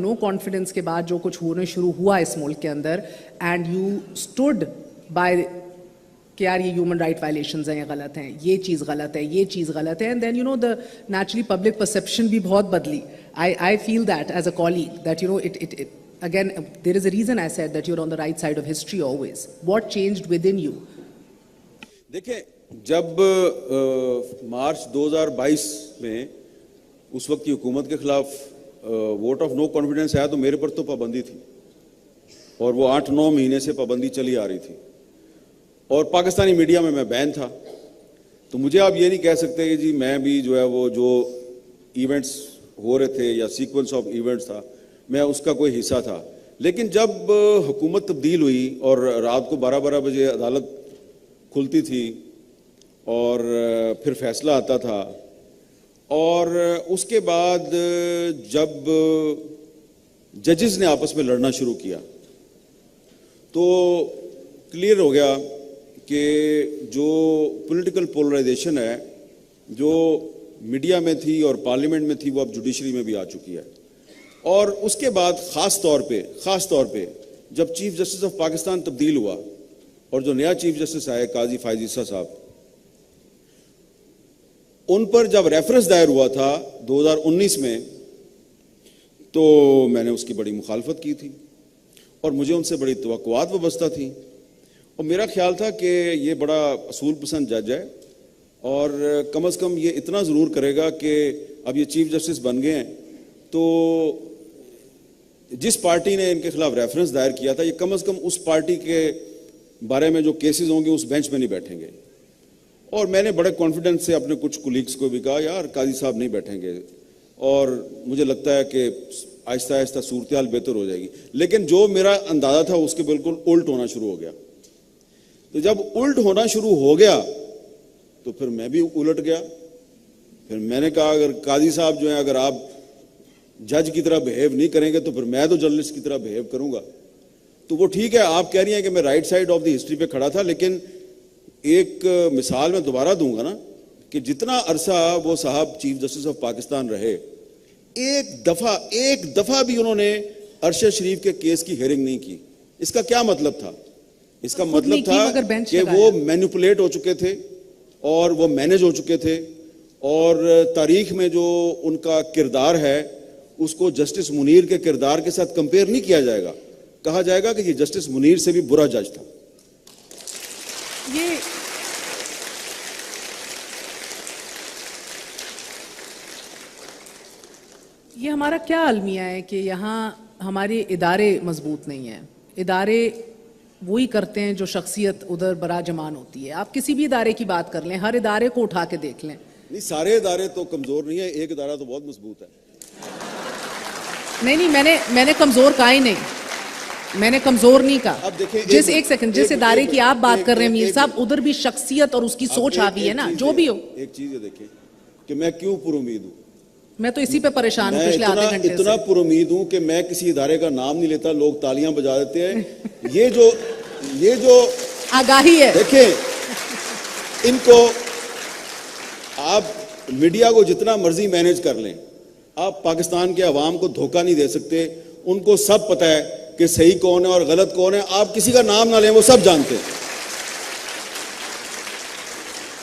No confidence کے بعد جو کچھ ہونے شروع ہوا اس ملک کے اندر اینڈ یو اسٹوڈ بائی کہ یار یہ ہیومن رائٹ وائلیشنز ہیں، یہ غلط ہیں، یہ چیز غلط ہے، یہ چیز غلط ہے، and then you know the naturally public perception بھی بہت بدلی. I feel that as a colleague that you know it again there is a reason I said that you're on the right side of history always. What changed within you? دیکھیں جب مارچ 2022 میں اس وقت کی حکومت کے خلاف ووٹ آف نو کانفیڈنس آیا تو میرے پر تو پابندی تھی اور وہ 8-9 مہینے سے پابندی چلی آ رہی تھی اور پاکستانی میڈیا میں بین تھا. تو مجھے آپ یہ نہیں کہہ سکتے کہ جی میں بھی جو ہے وہ جو ایونٹس ہو رہے تھے یا سیکوینس آف ایونٹس تھا میں اس کا کوئی حصہ تھا. لیکن جب حکومت تبدیل ہوئی اور رات کو 12 بجے عدالت کھلتی تھی اور پھر فیصلہ آتا تھا اور اس کے بعد جب ججز نے آپس میں لڑنا شروع کیا تو کلیئر ہو گیا کہ جو پولیٹیکل پولرائزیشن ہے جو میڈیا میں تھی اور پارلیمنٹ میں تھی وہ اب جوڈیشری میں بھی آ چکی ہے. اور اس کے بعد خاص طور پہ جب چیف جسٹس آف پاکستان تبدیل ہوا اور جو نیا چیف جسٹس آئے قاضی فائز عیسیٰ صاحب، ان پر جب ریفرنس دائر ہوا تھا 2019 میں تو میں نے اس کی بڑی مخالفت کی تھی اور مجھے ان سے بڑی توقعات وابستہ تھیں اور میرا خیال تھا کہ یہ بڑا اصول پسند جج ہے اور کم از کم یہ اتنا ضرور کرے گا کہ اب یہ چیف جسٹس بن گئے ہیں تو جس پارٹی نے ان کے خلاف ریفرنس دائر کیا تھا یہ کم از کم اس پارٹی کے بارے میں جو کیسز ہوں گے اس بینچ میں نہیں بیٹھیں گے. اور میں نے بڑے کانفیڈنس سے اپنے کچھ کولیگس کو بھی کہا یار قاضی صاحب نہیں بیٹھیں گے اور مجھے لگتا ہے کہ آہستہ آہستہ صورتحال بہتر ہو جائے گی. لیکن جو میرا اندازہ تھا اس کے بالکل الٹ ہونا شروع ہو گیا. تو جب الٹ ہونا شروع ہو گیا تو پھر میں بھی الٹ گیا. پھر میں نے کہا اگر قاضی صاحب جو ہیں اگر آپ جج کی طرح بہیو نہیں کریں گے تو پھر میں تو جرنلسٹ کی طرح بہیو کروں گا. تو وہ ٹھیک ہے آپ کہہ رہی ہیں کہ میں right side of the history پہ کھڑا تھا، لیکن ایک مثال میں دوبارہ دوں گا نا کہ جتنا عرصہ وہ صاحب چیف جسٹس آف پاکستان رہے ایک دفعہ بھی انہوں نے ارشد شریف کے کیس کی ہیئرنگ نہیں کی. اس کا کیا مطلب تھا؟ اس کا مطلب تھا کہ وہ مینیپولیٹ ہو چکے تھے اور وہ مینیج ہو چکے تھے اور تاریخ میں جو ان کا کردار ہے اس کو جسٹس منیر کے کردار کے ساتھ کمپیئر نہیں کیا جائے گا. کہا جائے گا کہ یہ جسٹس منیر سے بھی برا جج تھا. یہ ہمارا کیا المیہ ہے کہ یہاں ہمارے ادارے مضبوط نہیں ہیں. ادارے وہی کرتے ہیں جو شخصیت ادھر برا جمان ہوتی ہے. آپ کسی بھی ادارے کی بات کر لیں، ہر ادارے کو اٹھا کے دیکھ لیں. نہیں سارے ادارے تو کمزور نہیں ہیں، ایک ادارہ تو بہت مضبوط ہے. نہیں میں نے کمزور کہا ہی نہیں، میں نے کمزور نہیں کہا. ایک سیکنڈ جس ادارے کی آپ بات کر رہے ہیں میر صاحب ادھر بھی شخصیت اور اس کی سوچ حاوی ہے نا جو بھی ہو. ایک چیز یہ دیکھیں کہ میں کیوں پر امید ہوں. میں تو اسی پہ پریشان ہوں پچھلے آدھے گھنٹے سے. اتنا پر امید ہوں کہ میں کسی ادارے کا نام نہیں لیتا، لوگ تالیاں بجا دیتے ہیں. یہ جو آگاہی ہے دیکھیں ان کو آپ میڈیا کو جتنا مرضی مینیج کر لیں آپ پاکستان کے عوام کو دھوکہ نہیں دے سکتے. ان کو سب پتہ ہے کہ صحیح کون ہے اور غلط کون ہے. آپ کسی کا نام نہ لیں وہ سب جانتے ہیں.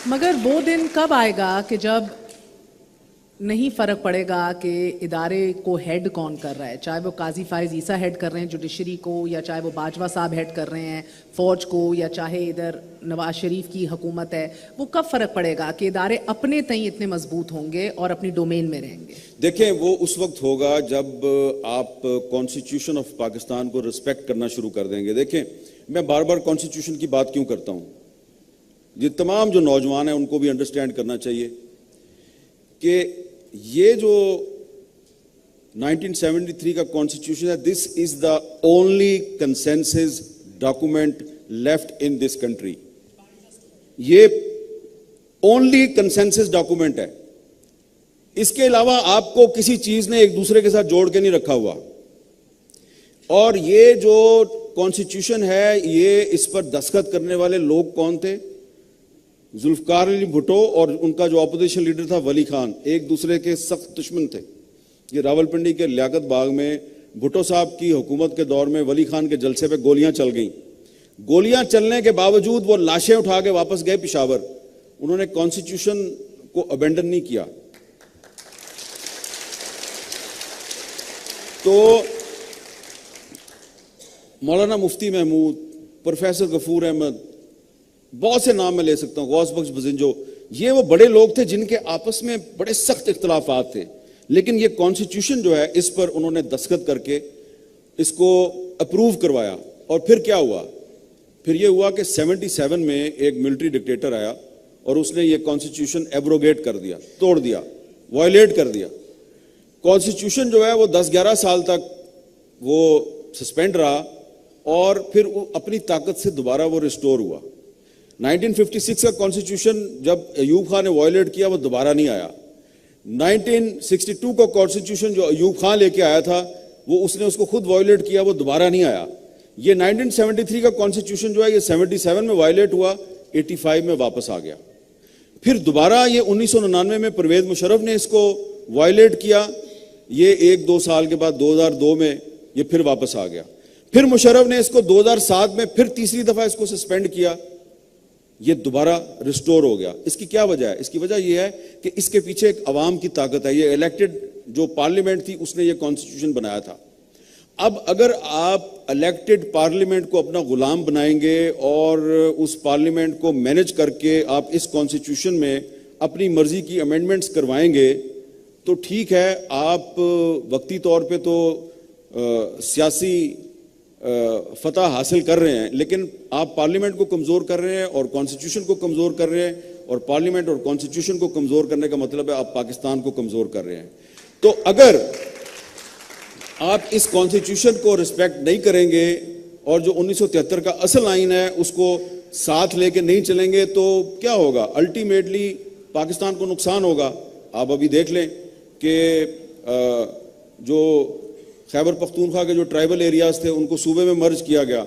مگر وہ دن کب آئے گا کہ جب نہیں فرق پڑے گا کہ ادارے کو ہیڈ کون کر رہا ہے، چاہے وہ قاضی فائز عیسیٰ ہیڈ کر رہے ہیں جوڈیشری کو یا چاہے وہ باجوہ صاحب ہیڈ کر رہے ہیں فوج کو یا چاہے ادھر نواز شریف کی حکومت ہے. وہ کب فرق پڑے گا کہ ادارے اپنے تئیں اتنے مضبوط ہوں گے اور اپنی ڈومین میں رہیں گے؟ دیکھیں وہ اس وقت ہوگا جب آپ کانسٹیٹیوشن آف پاکستان کو رسپیکٹ کرنا شروع کر دیں گے. دیکھیں میں بار بار کانسٹیٹیوشن کی بات کیوں کرتا ہوں، یہ تمام جو نوجوان ہیں ان کو بھی انڈرسٹینڈ کرنا چاہیے کہ یہ جو 1973 کا کانسٹیٹیوشن ہے this is the only consensus document left in this country. یہ اونلی کنسنسس ڈاکومنٹ ہے. اس کے علاوہ آپ کو کسی چیز نے ایک دوسرے کے ساتھ جوڑ کے نہیں رکھا ہوا. اور یہ جو کانسٹیٹیوشن ہے یہ اس پر دستخط کرنے والے لوگ کون تھے؟ ذوالفقار علی بھٹو اور ان کا جو اپوزیشن لیڈر تھا ولی خان ایک دوسرے کے سخت دشمن تھے. یہ راولپنڈی کے لیاقت باغ میں بھٹو صاحب کی حکومت کے دور میں ولی خان کے جلسے پہ گولیاں چل گئیں. گولیاں چلنے کے باوجود وہ لاشیں اٹھا کے واپس گئے پشاور. انہوں نے کانسٹیٹیوشن کو ابینڈن نہیں کیا. تو مولانا مفتی محمود, پروفیسر غفور احمد, بہت سے نام میں لے سکتا ہوں, غوث بخش بزنجو, یہ وہ بڑے لوگ تھے جن کے آپس میں بڑے سخت اختلافات تھے, لیکن یہ کانسٹیٹیوشن جو ہے اس پر انہوں نے دستخط کر کے اس کو اپروو کروایا. اور پھر کیا ہوا؟ پھر یہ ہوا کہ 77 میں ایک ملٹری ڈکٹیٹر آیا اور اس نے یہ کانسٹیٹیوشن ایبروگیٹ کر دیا, توڑ دیا, وائلیٹ کر دیا. کانسٹیٹیوشن جو ہے وہ 10-11 سال تک وہ سسپینڈ رہا اور پھر اپنی طاقت سے دوبارہ وہ ریسٹور ہوا. 1956 کا کانسٹیٹیوشن جب ایوب خان نے وائلیٹ کیا وہ دوبارہ نہیں آیا. 1962 کا کانسٹیٹیوشن جو ایوب خان لے کے آیا تھا وہ اس نے اس کو خود وائلیٹ کیا, وہ دوبارہ نہیں آیا. یہ 1973 کا کانسٹیٹیوشن جو ہے یہ 77 میں وائلیٹ ہوا, 85 میں واپس آ گیا. پھر دوبارہ یہ 1999 میں پرویز مشرف نے اس کو وائلیٹ کیا, یہ 1-2 سال کے بعد 2002 میں یہ پھر واپس آ گیا. پھر مشرف نے اس کو 2007 میں پھر تیسری دفعہ اس کو سسپینڈ کیا, یہ دوبارہ ریسٹور ہو گیا. اس کی کیا وجہ ہے؟ اس کی وجہ یہ ہے کہ اس کے پیچھے ایک عوام کی طاقت ہے. یہ الیکٹڈ جو پارلیمنٹ تھی اس نے یہ کانسٹیٹیوشن بنایا تھا. اب اگر آپ الیکٹڈ پارلیمنٹ کو اپنا غلام بنائیں گے اور اس پارلیمنٹ کو مینج کر کے آپ اس کانسٹیٹیوشن میں اپنی مرضی کی امینڈمنٹس کروائیں گے تو ٹھیک ہے, آپ وقتی طور پہ تو سیاسی فتح حاصل کر رہے ہیں, لیکن آپ پارلیمنٹ کو کمزور کر رہے ہیں اور کانسٹیٹیوشن کو کمزور کر رہے ہیں, اور پارلیمنٹ اور کانسٹیٹیوشن کو کمزور کرنے کا مطلب ہے آپ پاکستان کو کمزور کر رہے ہیں. تو اگر آپ اس کانسٹیٹیوشن کو رسپیکٹ نہیں کریں گے اور جو 1973 کا اصل آئین ہے اس کو ساتھ لے کے نہیں چلیں گے تو کیا ہوگا؟ الٹیمیٹلی پاکستان کو نقصان ہوگا. آپ ابھی دیکھ لیں کہ جو خیبر پختونخوا کے جو ٹرائبل ایریاز تھے ان کو صوبے میں مرج کیا گیا,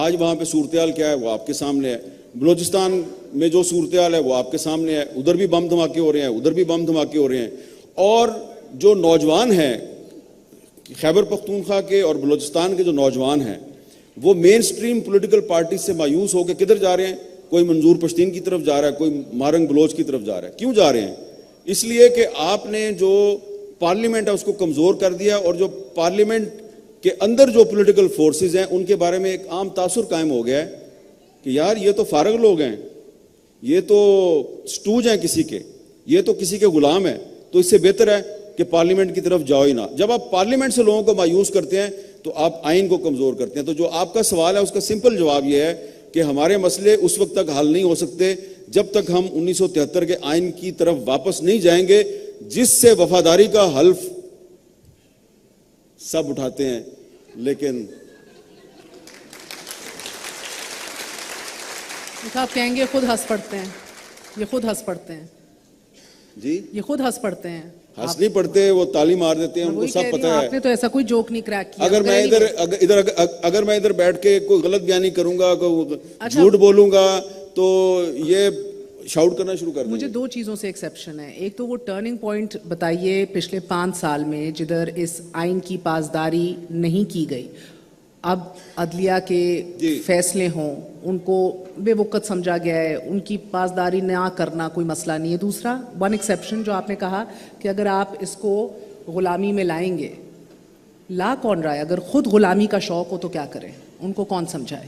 آج وہاں پہ صورتحال کیا ہے وہ آپ کے سامنے ہے. بلوچستان میں جو صورتحال ہے وہ آپ کے سامنے ہے, ادھر بھی بم دھماکے ہو رہے ہیں, ادھر بھی بم دھماکے ہو رہے ہیں. اور جو نوجوان ہیں خیبر پختونخوا کے اور بلوچستان کے جو نوجوان ہیں وہ مین سٹریم پولیٹیکل پارٹی سے مایوس ہو کے کدھر جا رہے ہیں؟ کوئی منظور پشتین کی طرف جا رہا ہے, کوئی مارنگ بلوچ کی طرف جا رہا ہے. کیوں جا رہے ہیں؟ اس لیے کہ آپ نے جو پارلیمنٹ ہے اس کو کمزور کر دیا, اور جو پارلیمنٹ کے اندر جو پولیٹیکل فورسز ہیں ان کے بارے میں ایک عام تاثر قائم ہو گیا ہے کہ یار یہ تو فارغ لوگ ہیں, یہ تو سٹوج ہیں کسی کے, یہ تو کسی کے غلام ہیں, تو اس سے بہتر ہے کہ پارلیمنٹ کی طرف جاؤ ہی نہ. جب آپ پارلیمنٹ سے لوگوں کو مایوس کرتے ہیں تو آپ آئین کو کمزور کرتے ہیں. تو جو آپ کا سوال ہے اس کا سمپل جواب یہ ہے کہ ہمارے مسئلے اس وقت تک حل نہیں ہو سکتے جب تک ہم 1973 کے آئین کی طرف واپس نہیں جائیں گے, جس سے وفاداری کا حلف سب اٹھاتے ہیں لیکن آپ کہیں گے خود ہنس پڑتے ہیں, یہ خود ہنس پڑتے ہیں. جی یہ خود ہنس پڑتے ہیں, ہنس نہیں پڑتے, وہ تالی مار دیتے ہیں, ان کو سب پتہ ہے. آپ نے تو ایسا کوئی جوک نہیں کریک کیا. اگر میں ادھر بیٹھ کے کوئی غلط بیانی کروں گا, جھوٹ بولوں گا تو یہ شاؤٹ کرنا شروع کر دیں. مجھے 2 چیزوں سے ایکسیپشن ہے. ایک تو وہ ٹرننگ پوائنٹ بتائیے پچھلے 5 سال میں جدھر اس آئین کی پاسداری نہیں کی گئی. اب عدلیہ کے فیصلے ہوں, ان کو بے وقت سمجھا گیا ہے, ان کی پاسداری نہ کرنا کوئی مسئلہ نہیں ہے. دوسرا 1 ایکسیپشن جو آپ نے کہا کہ اگر آپ اس کو غلامی میں لائیں گے, لا کون رہا ہے؟ اگر خود غلامی کا شوق ہو تو کیا کریں, ان کو کون سمجھائے؟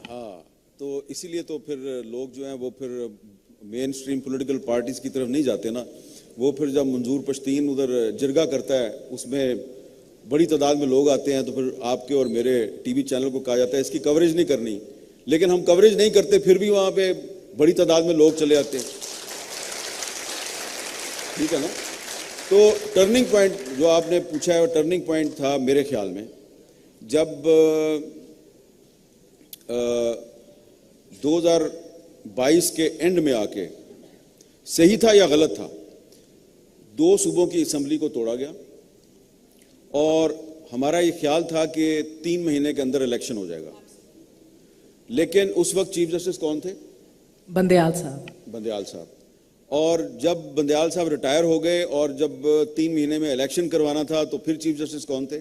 ہاں, تو اسی لیے تو پھر لوگ جو ہیں وہ پھر مین سٹریم پولیٹیکل پارٹیز کی طرف نہیں جاتے نا. وہ پھر جب منظور پشتین ادھر جرگہ کرتا ہے اس میں بڑی تعداد میں لوگ آتے ہیں تو پھر آپ کے اور میرے ٹی وی چینل کو کہا جاتا ہے اس کی کوریج نہیں کرنی, لیکن ہم کوریج نہیں کرتے پھر بھی وہاں پہ بڑی تعداد میں لوگ چلے آتے ہیں. ٹھیک ہے نا. تو ٹرننگ پوائنٹ جو آپ نے پوچھا ہے وہ ٹرننگ پوائنٹ تھا میرے خیال میں جب 2022 کے اینڈ میں آ کے, صحیح تھا یا غلط تھا, 2 صوبوں کی اسمبلی کو توڑا گیا اور ہمارا یہ خیال تھا کہ 3 مہینے کے اندر الیکشن ہو جائے گا. لیکن اس وقت چیف جسٹس کون تھے؟ بندیال صاحب. بندیال صاحب. اور جب بندیال صاحب ریٹائر ہو گئے اور جب 3 مہینے میں الیکشن کروانا تھا تو پھر چیف جسٹس کون تھے؟